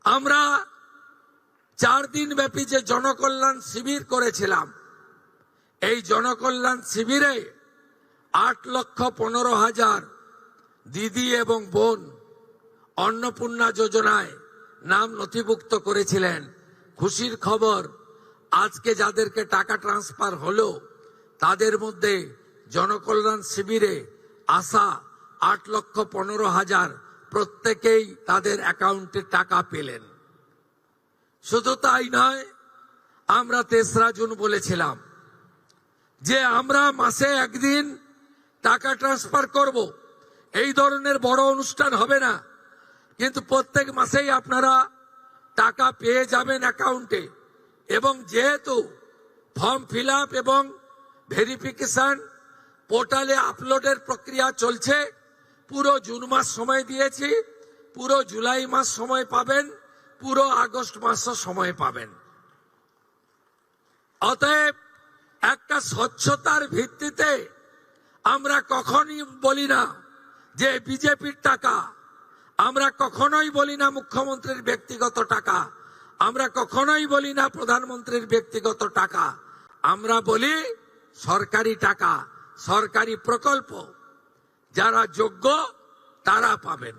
আমরা 4 দিন ব্যাপী যে জনকল্যাণ শিবির করেছিলাম, এই জনকল্যাণ শিবিরে 8,15,000 দিদি এবং বোন অন্নপূর্ণা যোজনায় নাম নথিভুক্ত করেছিলেন। খুশির খবর, আজকে যাদেরকে টাকা ট্রান্সফার হলো তাদের মধ্যে জনকল্যাণ শিবিরে আসা 8,15,000 প্রত্যেকেই তাদের অ্যাকাউন্টে টাকা পেলেন। শুধু তাই নয়, আমরা 3রা জুন বলেছিলাম যে আমরা মাসে একদিন টাকা ট্রান্সফার করব। এই ধরনের বড় অনুষ্ঠান হবে না, কিন্তু প্রত্যেক মাসেই আপনারা টাকা পেয়ে যাবেন অ্যাকাউন্টে। এবং যেহেতু ফর্ম ফিল আপ এবং ভেরিফিকেশন পোর্টালে আপলোডের প্রক্রিয়া চলছে, পুরো জুন মাস সময় দিয়েছি, পুরো জুলাই মাস সময় পাবেন, পুরো আগস্ট মাসও সময় পাবেন। অতএব একটা স্বচ্ছতার ভিত্তিতে আমরা কখনই বলি না যে বিজেপির টাকা, আমরা কখনোই বলি না মুখ্যমন্ত্রীর ব্যক্তিগত টাকা, আমরা কখনোই বলি না প্রধানমন্ত্রীর ব্যক্তিগত টাকা, আমরা বলি সরকারি টাকা, সরকারি প্রকল্প, যারা যোগ্য তারা পাবেন।